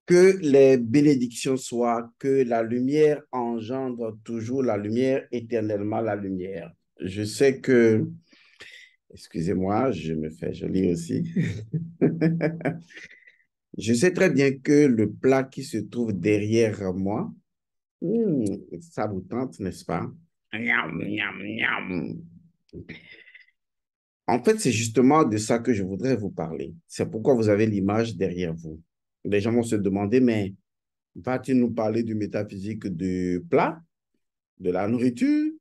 Que les bénédictions soient, que la lumière engendre toujours la lumière, éternellement la lumière. Je sais que, excusez-moi, je me fais joli aussi. Je sais très bien que le plat qui se trouve derrière moi, ça vous tente, n'est-ce pas? Miam, miam, miam. En fait, c'est justement de ça que je voudrais vous parler. C'est pourquoi vous avez l'image derrière vous. Les gens vont se demander, mais va-t-il nous parler du métaphysique du plat, de la nourriture,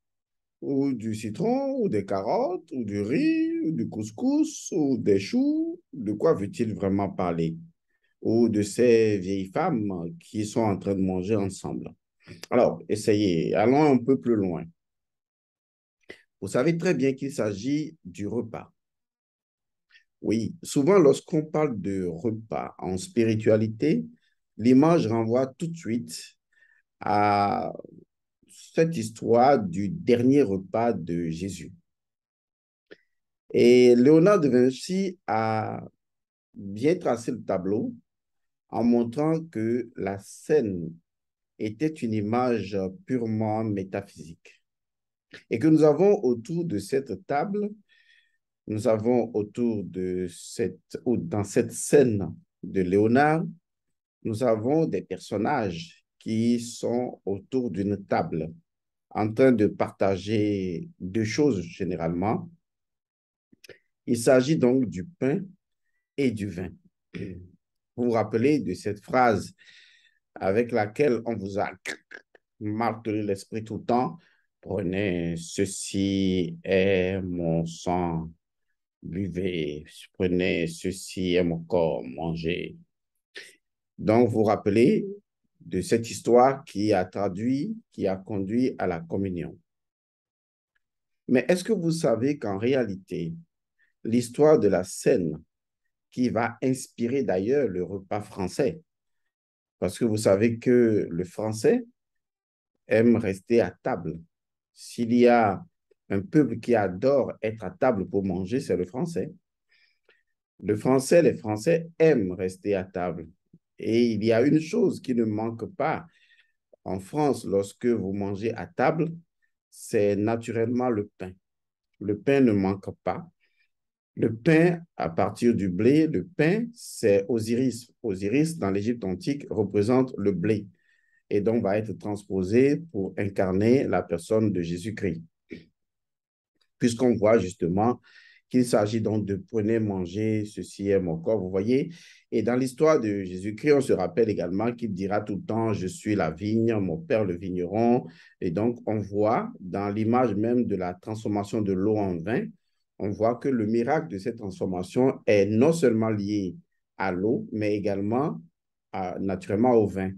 ou du citron, ou des carottes, ou du riz, ou du couscous, ou des choux? De quoi veut-il vraiment parler? Ou de ces vieilles femmes qui sont en train de manger ensemble? Alors, essayez, allons un peu plus loin. Vous savez très bien qu'il s'agit du repas. Oui, souvent lorsqu'on parle de repas en spiritualité, l'image renvoie tout de suite à cette histoire du dernier repas de Jésus. Et Léonard de Vinci a bien tracé le tableau en montrant que la scène était une image purement métaphysique. Et que nous avons autour de cette table, nous avons autour de cette, ou dans cette scène de Léonard, nous avons des personnages qui sont autour d'une table en train de partager deux choses généralement. Il s'agit donc du pain et du vin. Vous vous rappelez de cette phrase avec laquelle on vous a martelé l'esprit tout le temps? Prenez, ceci est mon sang, buvez, prenez, ceci est mon corps, mangez. Donc, vous vous rappelez de cette histoire qui a traduit, qui a conduit à la communion. Mais est-ce que vous savez qu'en réalité, l'histoire de la scène qui va inspirer d'ailleurs le repas français, parce que vous savez que le français aime rester à table. S'il y a un peuple qui adore être à table pour manger, c'est le français. Le français, les Français aiment rester à table. Et il y a une chose qui ne manque pas en France lorsque vous mangez à table, c'est naturellement le pain. Le pain ne manque pas. Le pain, à partir du blé, le pain, c'est Osiris. Osiris, dans l'Égypte antique, représente le blé et donc va être transposé pour incarner la personne de Jésus-Christ. Puisqu'on voit justement qu'il s'agit donc de prenez, manger, ceci est mon corps, vous voyez. Et dans l'histoire de Jésus-Christ, on se rappelle également qu'il dira tout le temps, je suis la vigne, mon père le vigneron. Et donc, on voit dans l'image même de la transformation de l'eau en vin, on voit que le miracle de cette transformation est non seulement lié à l'eau, mais également naturellement au vin.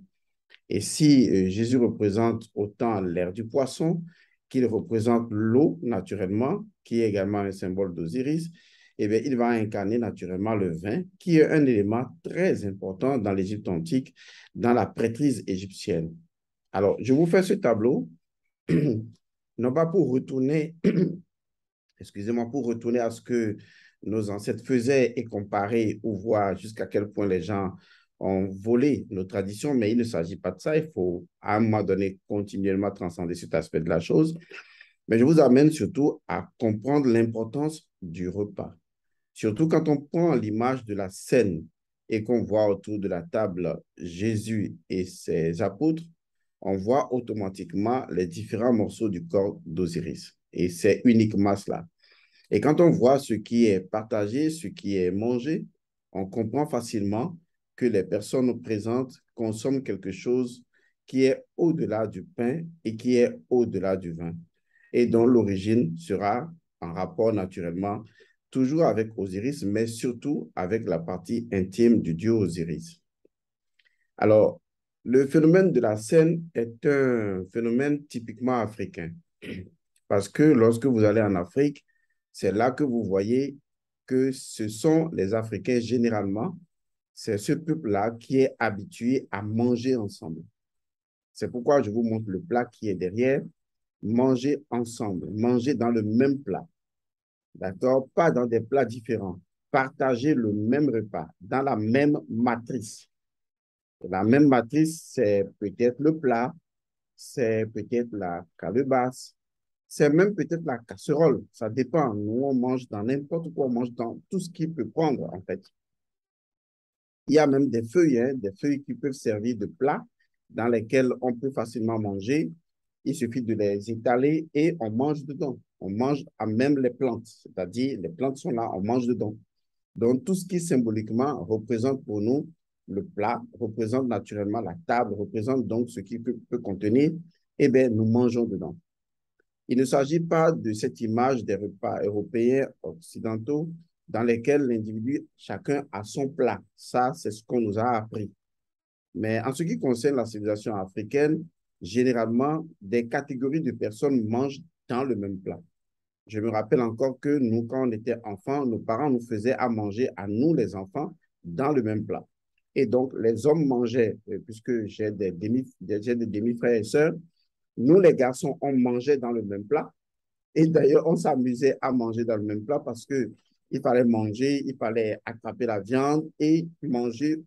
Et si Jésus représente autant l'air du poisson qu'il représente l'eau naturellement, qui est également un symbole d'Osiris, eh bien, il va incarner naturellement le vin, qui est un élément très important dans l'Égypte antique, dans la prêtrise égyptienne. Alors, je vous fais ce tableau, non pas pour retourner, excusez-moi, pour retourner à ce que nos ancêtres faisaient et comparer ou voir jusqu'à quel point les gens ont volé nos traditions, mais il ne s'agit pas de ça. Il faut, à un moment donné, continuellement transcender cet aspect de la chose. Mais je vous amène surtout à comprendre l'importance du repas. Surtout quand on prend l'image de la scène et qu'on voit autour de la table Jésus et ses apôtres, on voit automatiquement les différents morceaux du corps d'Osiris. Et c'est uniquement cela. Et quand on voit ce qui est partagé, ce qui est mangé, on comprend facilement que les personnes présentes consomment quelque chose qui est au-delà du pain et qui est au-delà du vin, et dont l'origine sera en rapport naturellement toujours avec Osiris, mais surtout avec la partie intime du dieu Osiris. Alors, le phénomène de la scène est un phénomène typiquement africain. Parce que lorsque vous allez en Afrique, c'est là que vous voyez que ce sont les Africains généralement, c'est ce peuple-là qui est habitué à manger ensemble. C'est pourquoi je vous montre le plat qui est derrière. Manger ensemble, manger dans le même plat, d'accord? Pas dans des plats différents. Partager le même repas, dans la même matrice. La même matrice, c'est peut-être le plat, c'est peut-être la calebasse, c'est même peut-être la casserole. Ça dépend. Nous, on mange dans n'importe quoi, on mange dans tout ce qui peut prendre, en fait. Il y a même des feuilles qui peuvent servir de plat, dans lesquelles on peut facilement manger. Il suffit de les étaler et on mange dedans. On mange à même les plantes, c'est-à-dire les plantes sont là, on mange dedans. Donc, tout ce qui symboliquement représente pour nous le plat, représente naturellement la table, représente donc ce qui peut contenir, eh bien, nous mangeons dedans. Il ne s'agit pas de cette image des repas européens occidentaux dans lesquels l'individu, chacun a son plat. Ça, c'est ce qu'on nous a appris. Mais en ce qui concerne la civilisation africaine, généralement, des catégories de personnes mangent dans le même plat. Je me rappelle encore que nous, quand on était enfants, nos parents nous faisaient à manger, à nous les enfants, dans le même plat. Et donc, les hommes mangeaient, puisque j'ai des demi-frères et sœurs, nous, les garçons, on mangeait dans le même plat. Et d'ailleurs, on s'amusait à manger dans le même plat parce que il fallait manger, il fallait attraper la viande et manger.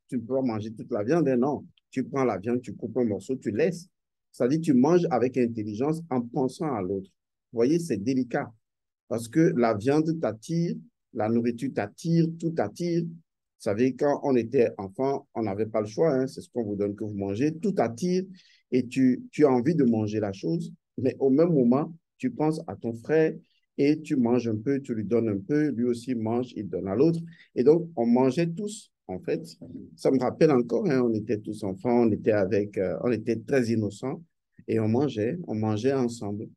Tu ne peux pas manger toute la viande, hein, non. Tu prends la viande, tu coupes un morceau, tu laisses. C'est-à-dire, tu manges avec intelligence en pensant à l'autre. Vous voyez, c'est délicat parce que la viande t'attire, la nourriture t'attire, tout t'attire. Vous savez, quand on était enfant, on n'avait pas le choix, hein, c'est ce qu'on vous donne que vous mangez, tout attire et tu as envie de manger la chose, mais au même moment, tu penses à ton frère et tu manges un peu, tu lui donnes un peu, lui aussi mange, il donne à l'autre. Et donc, on mangeait tous, en fait. Ça me rappelle encore, hein, on était tous enfants, on était très innocents et on mangeait ensemble.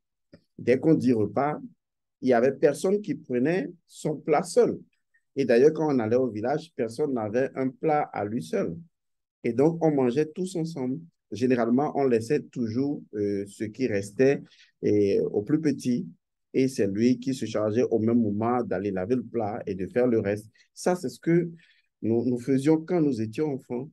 Dès qu'on dit repas, il n'y avait personne qui prenait son plat seul. Et d'ailleurs, quand on allait au village, personne n'avait un plat à lui seul. Et donc, on mangeait tous ensemble. Généralement, on laissait toujours ce qui restait au plus petit. Et c'est lui qui se chargeait au même moment d'aller laver le plat et de faire le reste. Ça, c'est ce que nous faisions quand nous étions enfants.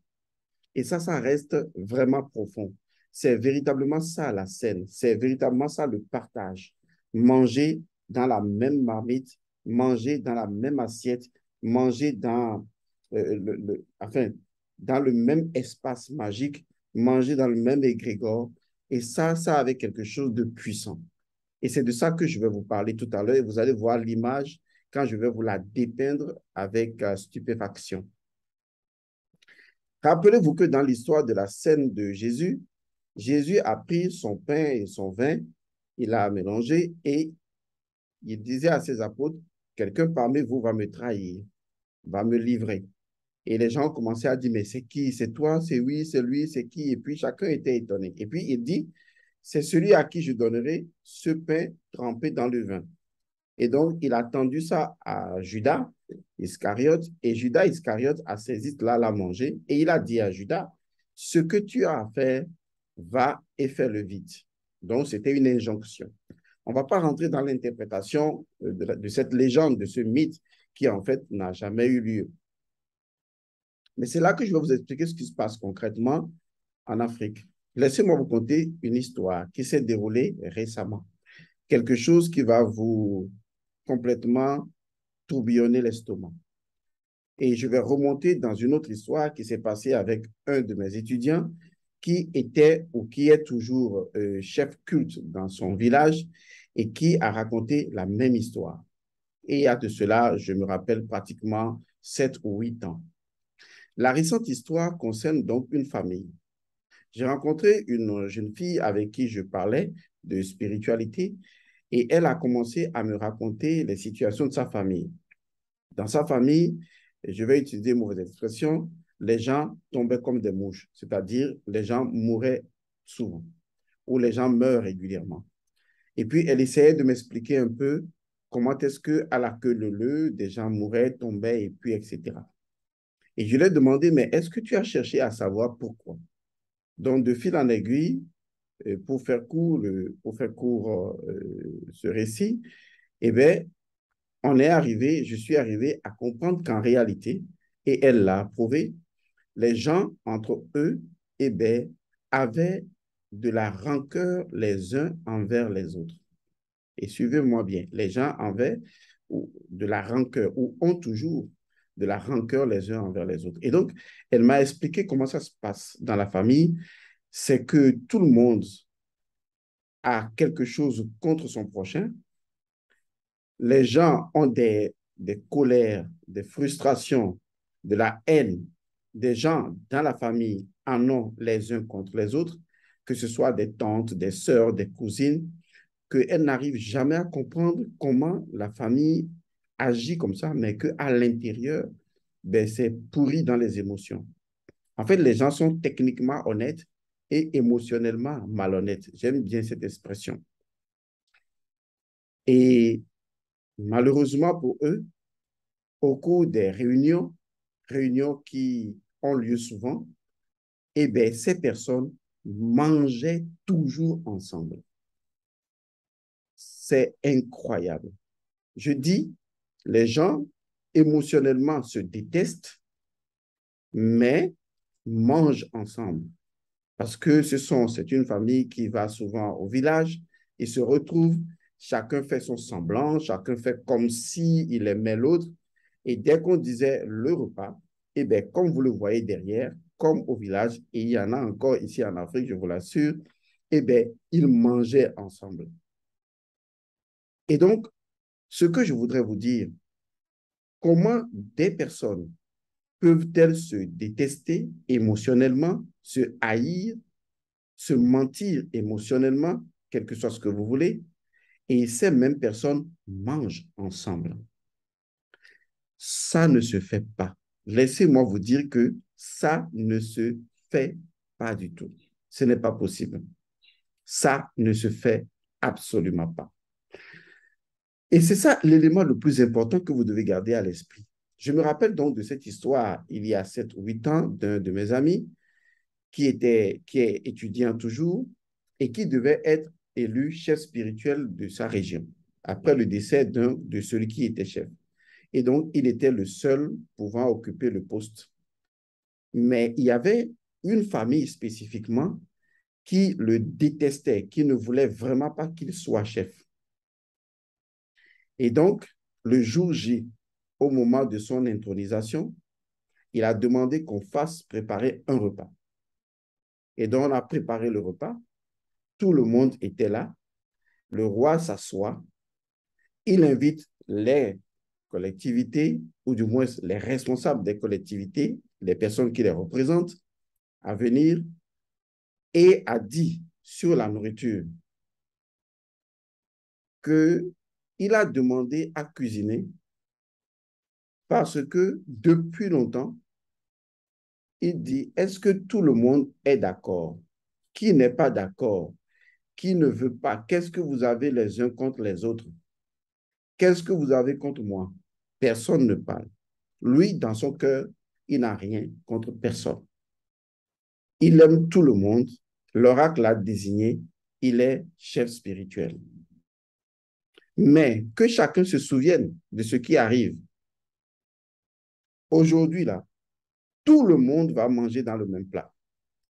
Et ça reste vraiment profond. C'est véritablement ça la scène. C'est véritablement ça le partage. Manger dans la même marmite, manger dans la même assiette, manger enfin, dans le même espace magique, manger dans le même égrégore. Et ça avait quelque chose de puissant. Et c'est de ça que je vais vous parler tout à l'heure. Et vous allez voir l'image quand je vais vous la dépeindre avec stupéfaction. Rappelez-vous que dans l'histoire de la scène de Jésus, Jésus a pris son pain et son vin, il a mélangé et il disait à ses apôtres, quelqu'un parmi vous va me trahir, va me livrer. Et les gens commençaient à dire, mais c'est qui? C'est toi? C'est oui, c'est lui, c'est qui? Et puis chacun était étonné. Et puis il dit, c'est celui à qui je donnerai ce pain trempé dans le vin. Et donc, il a tendu ça à Judas Iscariote, et Judas Iscariote a saisi cela, l'a mangé, et il a dit à Judas, ce que tu as à faire, va et fais le vide. Donc, c'était une injonction. On ne va pas rentrer dans l'interprétation de cette légende, de ce mythe qui, en fait, n'a jamais eu lieu. Mais c'est là que je vais vous expliquer ce qui se passe concrètement en Afrique. Laissez-moi vous conter une histoire qui s'est déroulée récemment. Quelque chose qui va vous complètement tourbillonner l'estomac. Et je vais remonter dans une autre histoire qui s'est passée avec un de mes étudiants qui était ou qui est toujours chef culte dans son village et qui a raconté la même histoire. Et il y a de cela, je me rappelle pratiquement 7 ou 8 ans. La récente histoire concerne donc une famille. J'ai rencontré une jeune fille avec qui je parlais de spiritualité et elle a commencé à me raconter les situations de sa famille. Dans sa famille, et je vais utiliser une mauvaise expression, les gens tombaient comme des mouches, c'est-à-dire les gens mouraient souvent ou les gens meurent régulièrement. Et puis, elle essayait de m'expliquer un peu comment est-ce que à la queue leu, des gens mouraient, tombaient, et puis, etc. Et je lui ai demandé, mais est-ce que tu as cherché à savoir pourquoi? Donc, de fil en aiguille, pour faire court ce récit, eh bien, je suis arrivé à comprendre qu'en réalité, et elle l'a prouvé, les gens entre eux, eh bien, avaient de la rancœur les uns envers les autres. Et suivez-moi bien, les gens avaient de la rancœur ou ont toujours de la rancœur les uns envers les autres. Et donc, elle m'a expliqué comment ça se passe dans la famille. C'est que tout le monde a quelque chose contre son prochain. Les gens ont des colères, des frustrations, de la haine. Des gens dans la famille en ont les uns contre les autres, que ce soit des tantes, des sœurs, des cousines, qu'elles n'arrivent jamais à comprendre comment la famille agit comme ça, mais qu'à l'intérieur, ben, c'est pourri dans les émotions. En fait, les gens sont techniquement honnêtes et émotionnellement malhonnêtes. J'aime bien cette expression. Et malheureusement pour eux, au cours des réunions qui ont lieu souvent, eh bien, ces personnes mangeaient toujours ensemble. C'est incroyable. Je dis, les gens émotionnellement se détestent, mais mangent ensemble. Parce que c'est une famille qui va souvent au village, ils se retrouvent, chacun fait son semblant, chacun fait comme s'il aimait l'autre. Et dès qu'on disait le repas, eh bien, comme vous le voyez derrière, comme au village, et il y en a encore ici en Afrique, je vous l'assure, eh bien, ils mangeaient ensemble. Et donc, ce que je voudrais vous dire, comment des personnes peuvent-elles se détester émotionnellement, se haïr, se mentir émotionnellement, quel que soit ce que vous voulez, et ces mêmes personnes mangent ensemble? Ça ne se fait pas. Laissez-moi vous dire que ça ne se fait pas du tout. Ce n'est pas possible. Ça ne se fait absolument pas. Et c'est ça l'élément le plus important que vous devez garder à l'esprit. Je me rappelle donc de cette histoire il y a 7 ou 8 ans d'un de mes amis qui est étudiant toujours et qui devait être élu chef spirituel de sa région après le décès de celui qui était chef. Et donc, il était le seul pouvant occuper le poste. Mais il y avait une famille spécifiquement qui le détestait, qui ne voulait vraiment pas qu'il soit chef. Et donc, le jour J, au moment de son intronisation, il a demandé qu'on fasse préparer un repas. Et donc, on a préparé le repas. Tout le monde était là. Le roi s'assoit. Il invite les collectivités, ou du moins les responsables des collectivités, les personnes qui les représentent, à venir et a dit sur la nourriture qu'il a demandé à cuisiner parce que depuis longtemps, il dit, est-ce que tout le monde est d'accord? Qui n'est pas d'accord? Qui ne veut pas? Qu'est-ce que vous avez les uns contre les autres? Qu'est-ce que vous avez contre moi? Personne ne parle. Lui, dans son cœur, il n'a rien contre personne. Il aime tout le monde. L'oracle l'a désigné. Il est chef spirituel. Mais que chacun se souvienne de ce qui arrive. Aujourd'hui, là, tout le monde va manger dans le même plat.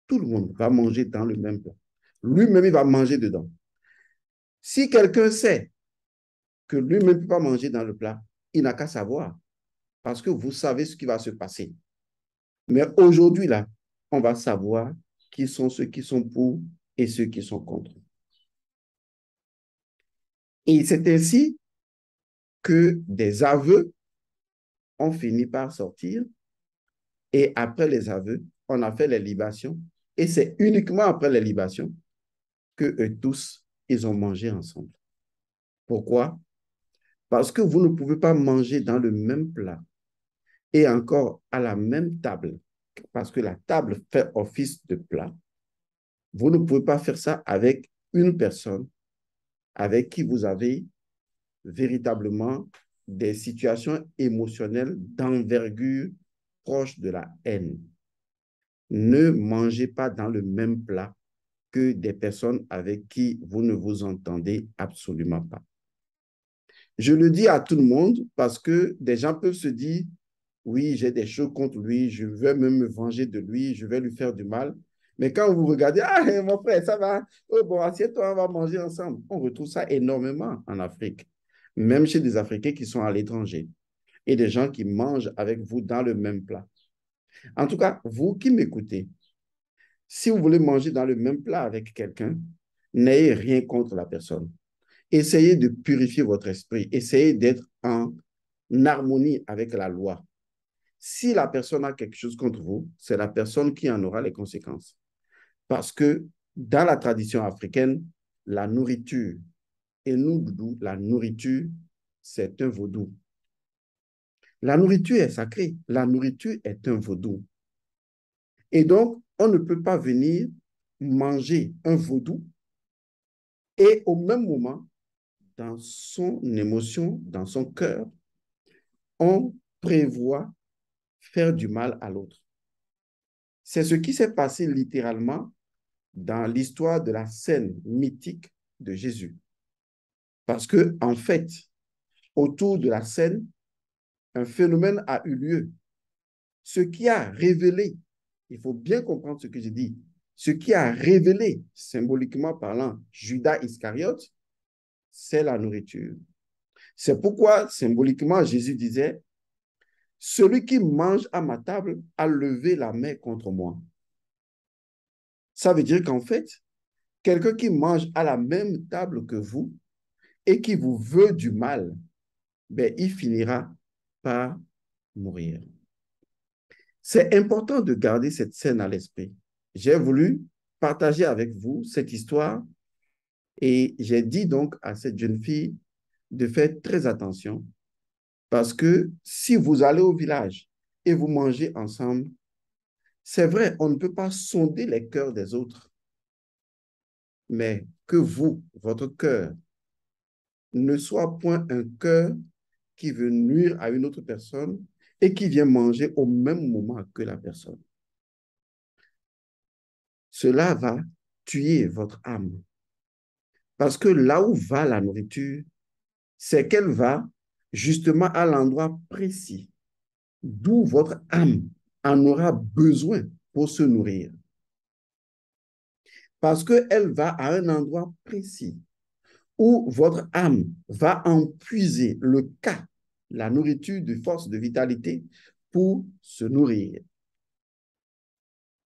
Tout le monde va manger dans le même plat. Lui-même, il va manger dedans. Si quelqu'un sait que lui-même ne peut pas manger dans le plat, il n'a qu'à savoir. Parce que vous savez ce qui va se passer. Mais aujourd'hui, là, on va savoir qui sont ceux qui sont pour et ceux qui sont contre. Et c'est ainsi que des aveux ont fini par sortir. Et après les aveux, on a fait les libations. Et c'est uniquement après les libations que eux tous, ils ont mangé ensemble. Pourquoi? Parce que vous ne pouvez pas manger dans le même plat et encore à la même table, parce que la table fait office de plat. Vous ne pouvez pas faire ça avec une personne avec qui vous avez véritablement des situations émotionnelles d'envergure proche de la haine. Ne mangez pas dans le même plat que des personnes avec qui vous ne vous entendez absolument pas. Je le dis à tout le monde parce que des gens peuvent se dire, oui, j'ai des choses contre lui, je vais même me venger de lui, je vais lui faire du mal. Mais quand vous regardez, ah, mon frère, ça va, oh, bon, assieds-toi, on va manger ensemble. On retrouve ça énormément en Afrique, même chez des Africains qui sont à l'étranger. et des gens qui mangent avec vous dans le même plat. En tout cas, vous qui m'écoutez, si vous voulez manger dans le même plat avec quelqu'un, n'ayez rien contre la personne. Essayez de purifier votre esprit. Essayez d'être en harmonie avec la loi. Si la personne a quelque chose contre vous, c'est la personne qui en aura les conséquences. Parce que dans la tradition africaine, la nourriture, et nous, la nourriture, c'est un vaudou. La nourriture est sacrée. La nourriture est un vaudou. Et donc, on ne peut pas venir manger un vaudou et au même moment, dans son émotion, dans son cœur, on prévoit faire du mal à l'autre. C'est ce qui s'est passé littéralement dans l'histoire de la scène mythique de Jésus. Parce que, en fait, autour de la scène, un phénomène a eu lieu. Ce qui a révélé, il faut bien comprendre ce que j'ai dit, ce qui a révélé, symboliquement parlant, Judas Iscariote, c'est la nourriture. C'est pourquoi, symboliquement, Jésus disait, celui qui mange à ma table a levé la main contre moi. Ça veut dire qu'en fait, quelqu'un qui mange à la même table que vous et qui vous veut du mal, ben, il finira par mourir. C'est important de garder cette scène à l'esprit. J'ai voulu partager avec vous cette histoire et j'ai dit donc à cette jeune fille de faire très attention parce que si vous allez au village et vous mangez ensemble, c'est vrai, on ne peut pas sonder les cœurs des autres, mais que vous, votre cœur, ne soit point un cœur qui veut nuire à une autre personne et qui vient manger au même moment que la personne. Cela va tuer votre âme. Parce que là où va la nourriture, c'est qu'elle va justement à l'endroit précis d'où votre âme en aura besoin pour se nourrir. Parce qu'elle va à un endroit précis où votre âme va en puiser le cas, la nourriture de force de vitalité pour se nourrir.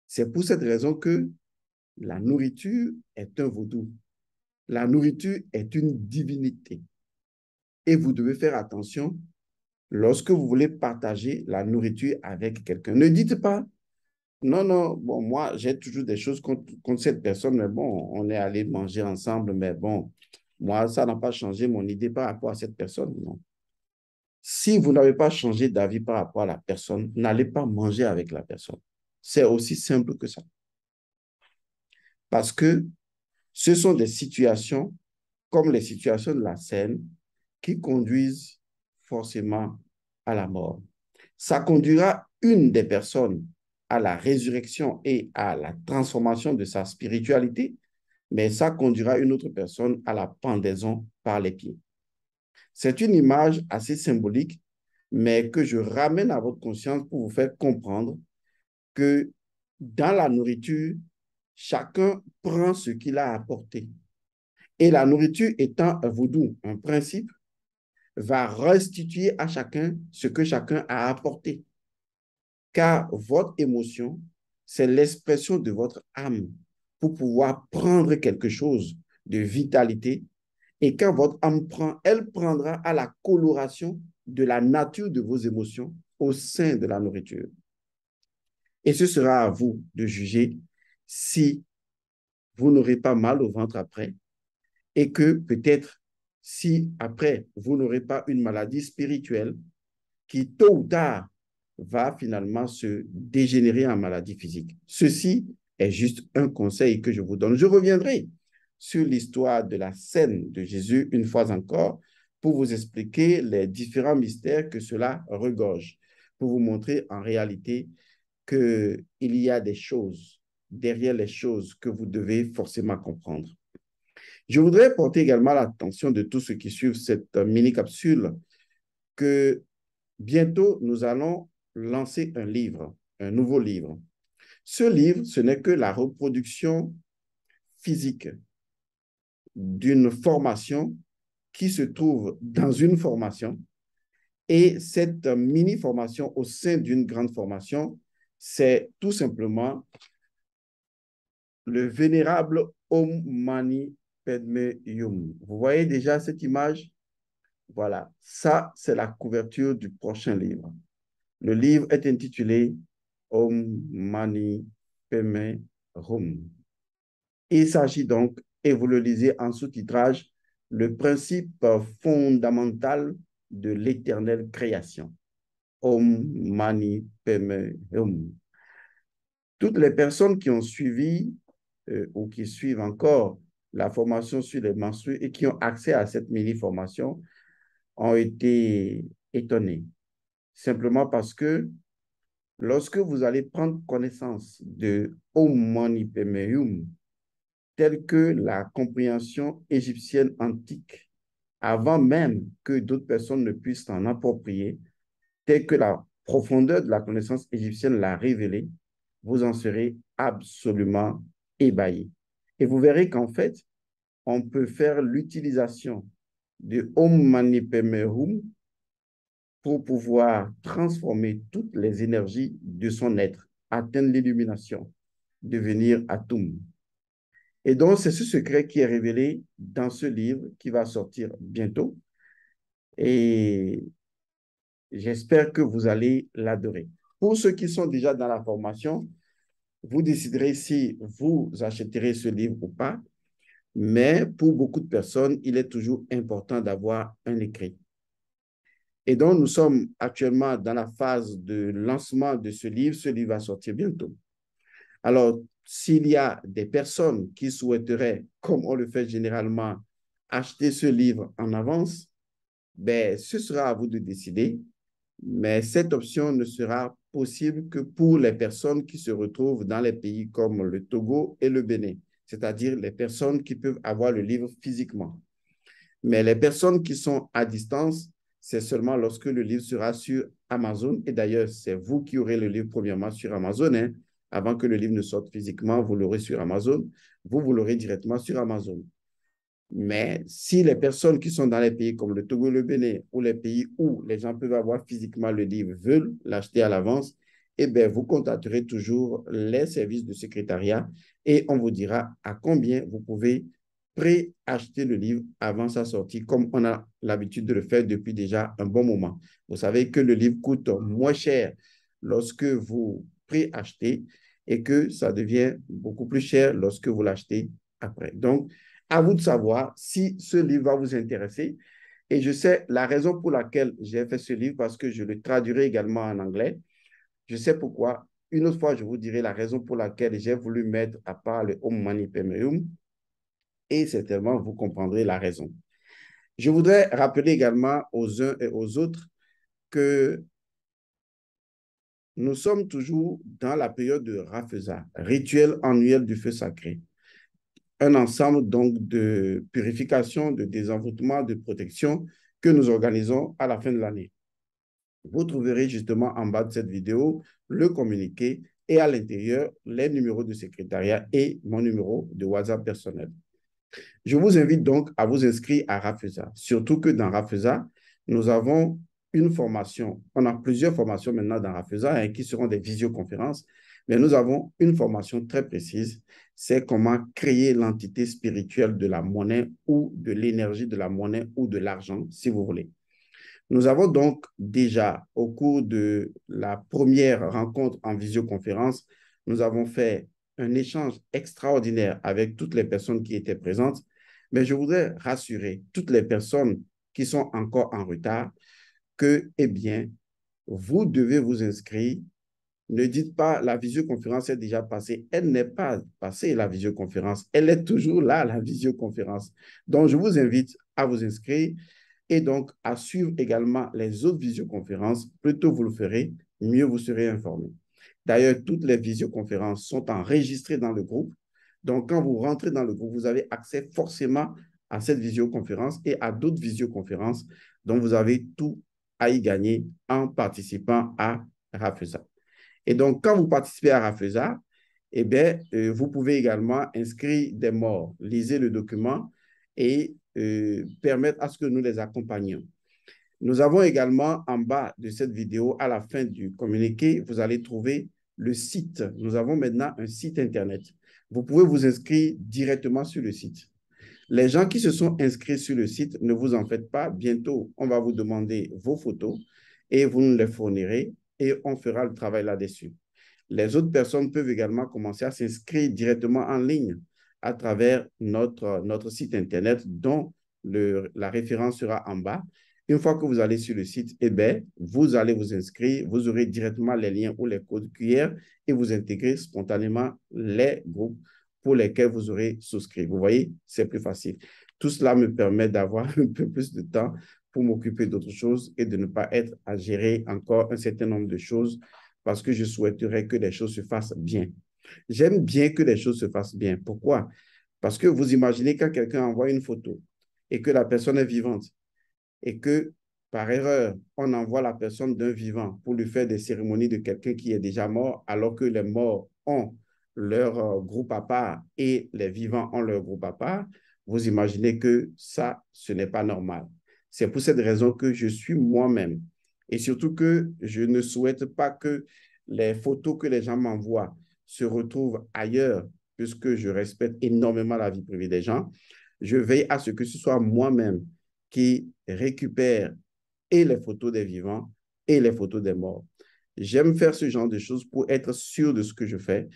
C'est pour cette raison que la nourriture est un vaudou. La nourriture est une divinité. Et vous devez faire attention lorsque vous voulez partager la nourriture avec quelqu'un. Ne dites pas, non, non, bon, moi, j'ai toujours des choses contre cette personne, mais bon, on est allé manger ensemble, mais bon, moi, ça n'a pas changé mon idée par rapport à cette personne, non. Si vous n'avez pas changé d'avis par rapport à la personne, n'allez pas manger avec la personne. C'est aussi simple que ça. Parce que ce sont des situations comme les situations de la scène qui conduisent forcément à la mort. Ça conduira une des personnes à la résurrection et à la transformation de sa spiritualité, mais ça conduira une autre personne à la pendaison par les pieds. C'est une image assez symbolique, mais que je ramène à votre conscience pour vous faire comprendre que dans la nourriture, chacun prend ce qu'il a apporté. Et la nourriture étant un vaudou, un principe, va restituer à chacun ce que chacun a apporté. Car votre émotion, c'est l'expression de votre âme pour pouvoir prendre quelque chose de vitalité. Et quand votre âme prend, elle prendra à la coloration de la nature de vos émotions au sein de la nourriture. Et ce sera à vous de juger si vous n'aurez pas mal au ventre après et que peut-être si après vous n'aurez pas une maladie spirituelle qui tôt ou tard va finalement se dégénérer en maladie physique. Ceci est juste un conseil que je vous donne. Je reviendrai sur l'histoire de la scène de Jésus une fois encore pour vous expliquer les différents mystères que cela regorge, pour vous montrer en réalité qu'il y a des choses derrière les choses que vous devez forcément comprendre. Je voudrais porter également l'attention de tous ceux qui suivent cette mini-capsule que bientôt, nous allons lancer un livre, un nouveau livre. Ce livre, ce n'est que la reproduction physique d'une formation qui se trouve dans une formation Et cette mini-formation au sein d'une grande formation, c'est tout simplement le vénérable Om Mani Padme Hum. Vous voyez déjà cette image? Voilà, ça, c'est la couverture du prochain livre. Le livre est intitulé Om Mani Padme Hum. Il s'agit donc, et vous le lisez en sous-titrage, le principe fondamental de l'éternelle création. Om Mani Padme Hum. Toutes les personnes qui ont suivi ou qui suivent encore la formation sur les menstrues et qui ont accès à cette mini-formation ont été étonnées. Simplement parce que lorsque vous allez prendre connaissance de Om Mani Padme Hum, telle que la compréhension égyptienne antique, avant même que d'autres personnes ne puissent s'en approprier, telle que la profondeur de la connaissance égyptienne l'a révélée, vous en serez absolument ébahi. Et vous verrez qu'en fait, on peut faire l'utilisation de Om Mani Padme Hum pour pouvoir transformer toutes les énergies de son être, atteindre l'illumination, devenir Atum. Et donc, c'est ce secret qui est révélé dans ce livre qui va sortir bientôt. Et j'espère que vous allez l'adorer. Pour ceux qui sont déjà dans la formation, vous déciderez si vous achèterez ce livre ou pas. Mais pour beaucoup de personnes, il est toujours important d'avoir un écrit. Et donc, nous sommes actuellement dans la phase de lancement de ce livre. Ce livre va sortir bientôt. Alors, s'il y a des personnes qui souhaiteraient, comme on le fait généralement, acheter ce livre en avance, ben, ce sera à vous de décider. Mais cette option ne sera possible que pour les personnes qui se retrouvent dans les pays comme le Togo et le Bénin, c'est-à-dire les personnes qui peuvent avoir le livre physiquement. Mais les personnes qui sont à distance, c'est seulement lorsque le livre sera sur Amazon. Et d'ailleurs, c'est vous qui aurez le livre premièrement sur Amazon. Hein. Avant que le livre ne sorte physiquement, vous l'aurez sur Amazon. Vous l'aurez directement sur Amazon. Mais si les personnes qui sont dans les pays comme le Togo, le Bénin, ou les pays où les gens peuvent avoir physiquement le livre, veulent l'acheter à l'avance, eh bien, vous contacterez toujours les services de secrétariat et on vous dira à combien vous pouvez préacheter le livre avant sa sortie, comme on a l'habitude de le faire depuis déjà un bon moment. Vous savez que le livre coûte moins cher lorsque vous préachetez et que ça devient beaucoup plus cher lorsque vous l'achetez après. Donc, à vous de savoir si ce livre va vous intéresser. Et je sais la raison pour laquelle j'ai fait ce livre, parce que je le traduirai également en anglais. Je sais pourquoi. Une autre fois, je vous dirai la raison pour laquelle j'ai voulu mettre à part le Om Mani Padme Hum, et certainement vous comprendrez la raison. Je voudrais rappeler également aux uns et aux autres que nous sommes toujours dans la période de Rafeza, rituel annuel du feu sacré. Un ensemble donc de purification, de désenvoûtement, de protection que nous organisons à la fin de l'année. Vous trouverez justement en bas de cette vidéo le communiqué et à l'intérieur les numéros de secrétariat et mon numéro de WhatsApp personnel. Je vous invite donc à vous inscrire à Rafeza, surtout que dans Rafeza, nous avons une formation. On a plusieurs formations maintenant dans Rafeza hein, qui seront des visioconférences, mais nous avons une formation très précise. C'est comment créer l'entité spirituelle de la monnaie ou de l'énergie de la monnaie ou de l'argent, si vous voulez. Nous avons donc déjà, au cours de la première rencontre en visioconférence, nous avons fait un échange extraordinaire avec toutes les personnes qui étaient présentes. Mais je voudrais rassurer toutes les personnes qui sont encore en retard que, eh bien, vous devez vous inscrire. Ne dites pas la visioconférence est déjà passée. Elle n'est pas passée, la visioconférence. Elle est toujours là, la visioconférence. Donc, je vous invite à vous inscrire et donc à suivre également les autres visioconférences. Plus tôt vous le ferez, mieux vous serez informé. D'ailleurs, toutes les visioconférences sont enregistrées dans le groupe. Donc, quand vous rentrez dans le groupe, vous avez accès forcément à cette visioconférence et à d'autres visioconférences dont vous avez tout à y gagner en participant à Rafeza. Et donc, quand vous participez à Rafeza, eh bien, vous pouvez également inscrire des morts. Lisez le document et permettre à ce que nous les accompagnions. Nous avons également en bas de cette vidéo, à la fin du communiqué, vous allez trouver le site. Nous avons maintenant un site Internet. Vous pouvez vous inscrire directement sur le site. Les gens qui se sont inscrits sur le site, ne vous en faites pas. Bientôt, on va vous demander vos photos et vous nous les fournirez et on fera le travail là-dessus. Les autres personnes peuvent également commencer à s'inscrire directement en ligne à travers notre site Internet dont la référence sera en bas. Une fois que vous allez sur le site, eh bien, vous allez vous inscrire, vous aurez directement les liens ou les codes QR et vous intégrez spontanément les groupes pour lesquels vous aurez souscrit. Vous voyez, c'est plus facile. Tout cela me permet d'avoir un peu plus de temps pour m'occuper d'autres choses et de ne pas être à gérer encore un certain nombre de choses parce que je souhaiterais que les choses se fassent bien. J'aime bien que les choses se fassent bien. Pourquoi? Parce que vous imaginez quand quelqu'un envoie une photo et que la personne est vivante et que par erreur, on envoie la personne d'un vivant pour lui faire des cérémonies de quelqu'un qui est déjà mort, alors que les morts ont leur groupe à part et les vivants ont leur groupe à part, vous imaginez que ça, ce n'est pas normal. C'est pour cette raison que je suis moi-même. Et surtout que je ne souhaite pas que les photos que les gens m'envoient se retrouvent ailleurs, puisque je respecte énormément la vie privée des gens. Je veille à ce que ce soit moi-même qui récupère et les photos des vivants et les photos des morts. J'aime faire ce genre de choses pour être sûr de ce que je fais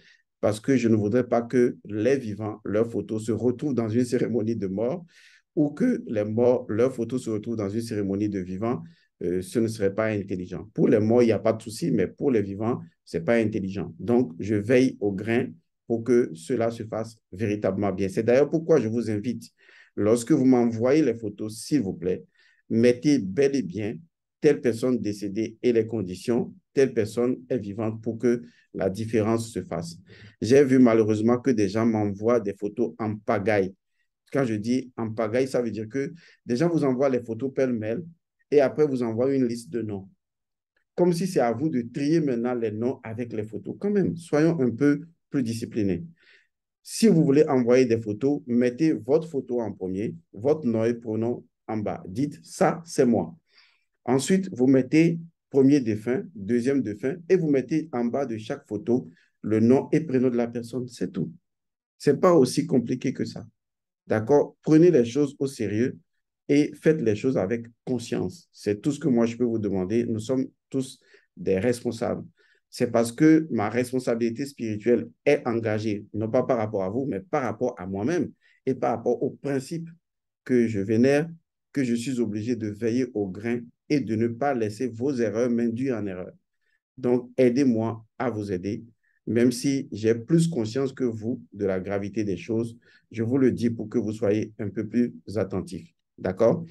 parce que je ne voudrais pas que les vivants, leurs photos se retrouvent dans une cérémonie de mort ou que les morts, leurs photos se retrouvent dans une cérémonie de vivants. Ce ne serait pas intelligent. Pour les morts, il n'y a pas de souci, mais pour les vivants, ce n'est pas intelligent. Donc, je veille au grain pour que cela se fasse véritablement bien. C'est d'ailleurs pourquoi je vous invite, lorsque vous m'envoyez les photos, s'il vous plaît, mettez bel et bien telle personne décédée et les conditions, telle personne est vivante pour que la différence se fasse. J'ai vu malheureusement que des gens m'envoient des photos en pagaille. Quand je dis en pagaille, ça veut dire que des gens vous envoient les photos pêle-mêle et après vous envoient une liste de noms. Comme si c'est à vous de trier maintenant les noms avec les photos. Quand même, soyons un peu plus disciplinés. Si vous voulez envoyer des photos, mettez votre photo en premier, votre nom et prénom en bas. Dites, ça, c'est moi. Ensuite, vous mettez premier défunt, deuxième défunt, et vous mettez en bas de chaque photo le nom et prénom de la personne. C'est tout. Ce n'est pas aussi compliqué que ça. D'accord? Prenez les choses au sérieux et faites les choses avec conscience. C'est tout ce que moi je peux vous demander. Nous sommes tous des responsables. C'est parce que ma responsabilité spirituelle est engagée, non pas par rapport à vous, mais par rapport à moi-même et par rapport aux principes que je vénère, que je suis obligé de veiller au grain et de ne pas laisser vos erreurs m'induire en erreur. Donc, aidez-moi à vous aider, même si j'ai plus conscience que vous de la gravité des choses. Je vous le dis pour que vous soyez un peu plus attentifs. D'accord?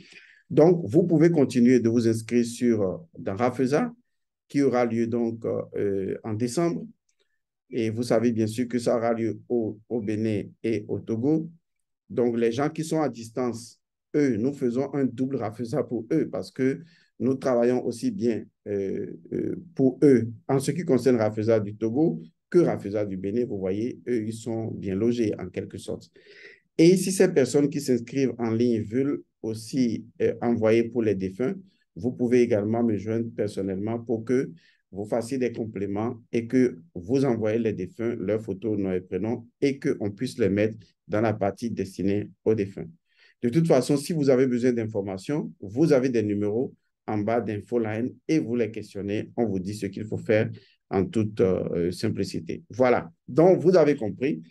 Donc, vous pouvez continuer de vous inscrire dans Rafeza, qui aura lieu donc en décembre. Et vous savez bien sûr que ça aura lieu au Bénin et au Togo. Donc, les gens qui sont à distance, eux, nous faisons un double Rafeza pour eux parce que nous travaillons aussi bien pour eux en ce qui concerne Rafeza du Togo que Rafeza du Bénin. Vous voyez, eux, ils sont bien logés en quelque sorte. Et si ces personnes qui s'inscrivent en ligne veulent aussi envoyer pour les défunts, vous pouvez également me joindre personnellement pour que vous fassiez des compléments et que vous envoyez les défunts, leurs photos, noms et prénoms et qu'on puisse les mettre dans la partie destinée aux défunts. De toute façon, si vous avez besoin d'informations, vous avez des numéros en bas d'InfoLine et vous les questionnez. On vous dit ce qu'il faut faire en toute simplicité. Voilà. Donc, vous avez compris.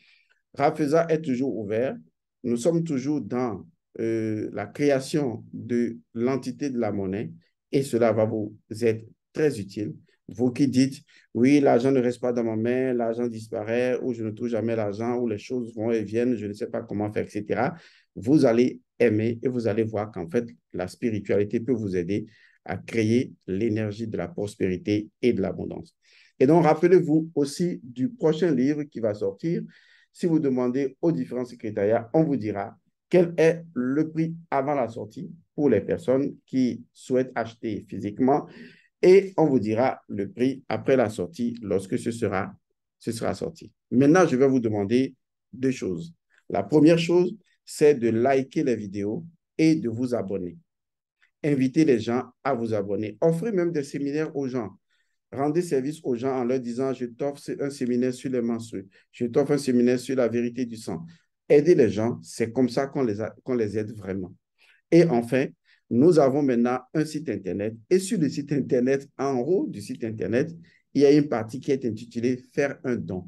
Rafeza est toujours ouvert. Nous sommes toujours dans la création de l'entité de la monnaie et cela va vous être très utile. Vous qui dites, oui, l'argent ne reste pas dans ma main, l'argent disparaît, ou je ne trouve jamais l'argent, ou les choses vont et viennent, je ne sais pas comment faire, etc. Vous allez aimer et vous allez voir qu'en fait, la spiritualité peut vous aider à créer l'énergie de la prospérité et de l'abondance. Et donc, rappelez-vous aussi du prochain livre qui va sortir. Si vous demandez aux différents secrétariats, on vous dira quel est le prix avant la sortie pour les personnes qui souhaitent acheter physiquement et on vous dira le prix après la sortie lorsque ce sera sorti. Maintenant, je vais vous demander deux choses. La première chose, c'est de liker les vidéos et de vous abonner. Invitez les gens à vous abonner. Offrez même des séminaires aux gens. Rendez service aux gens en leur disant, je t'offre un séminaire sur les menstrues, je t'offre un séminaire sur la vérité du sang. Aidez les gens, c'est comme ça qu'on les aide vraiment. Et enfin, nous avons maintenant un site Internet. Et sur le site Internet, en haut du site Internet, il y a une partie qui est intitulée Faire un don.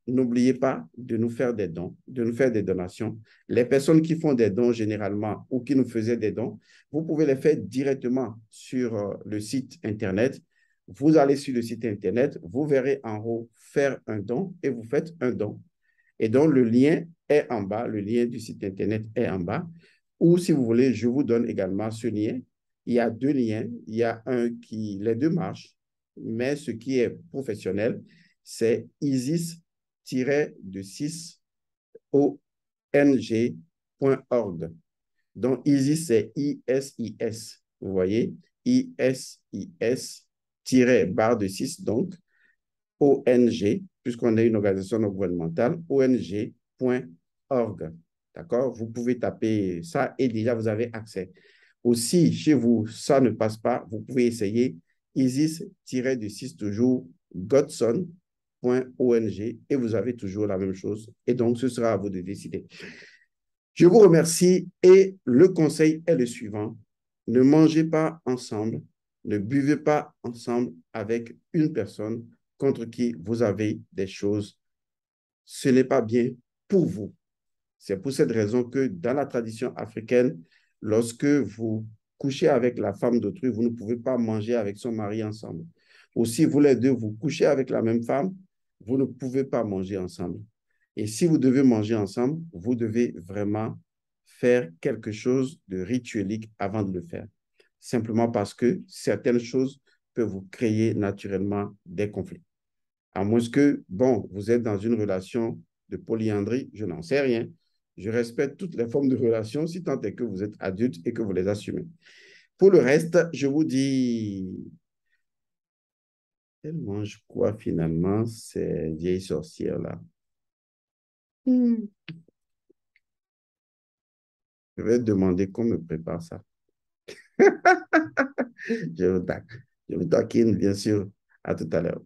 N'oubliez pas de nous faire des dons, de nous faire des donations. Les personnes qui font des dons généralement ou qui nous faisaient des dons, vous pouvez les faire directement sur le site Internet. Vous allez sur le site Internet, vous verrez en haut faire un don et vous faites un don. Et donc, le lien est en bas, le lien du site Internet est en bas. Ou si vous voulez, je vous donne également ce lien. Il y a deux liens. Il y a un qui, les deux marchent, mais ce qui est professionnel, c'est isis-ong.org. Donc, ISIS, c'est ISIS. Vous voyez, ISIS-barre de 6, donc, ONG, puisqu'on est une organisation non gouvernementale, ong.org. D'accord? Vous pouvez taper ça et déjà vous avez accès. Aussi, chez vous, ça ne passe pas, vous pouvez essayer ISIS-6 toujours godson.ong et vous avez toujours la même chose. Et donc, ce sera à vous de décider. Je vous remercie et le conseil est le suivant. Ne mangez pas ensemble, ne buvez pas ensemble avec une personne contre qui vous avez des choses. Ce n'est pas bien pour vous. C'est pour cette raison que dans la tradition africaine, lorsque vous couchez avec la femme d'autrui, vous ne pouvez pas manger avec son mari ensemble. Ou si vous les deux, vous couchez avec la même femme, vous ne pouvez pas manger ensemble. Et si vous devez manger ensemble, vous devez vraiment faire quelque chose de rituelique avant de le faire. Simplement parce que certaines choses peuvent vous créer naturellement des conflits. À moins que, bon, vous êtes dans une relation de polyandrie, je n'en sais rien. Je respecte toutes les formes de relations si tant est que vous êtes adulte et que vous les assumez. Pour le reste, je vous dis, elle mange quoi finalement, ces vieilles sorcières-là? Hmm. Je vais demander qu'on me prépare ça. Je vous taquine, bien sûr. À tout à l'heure.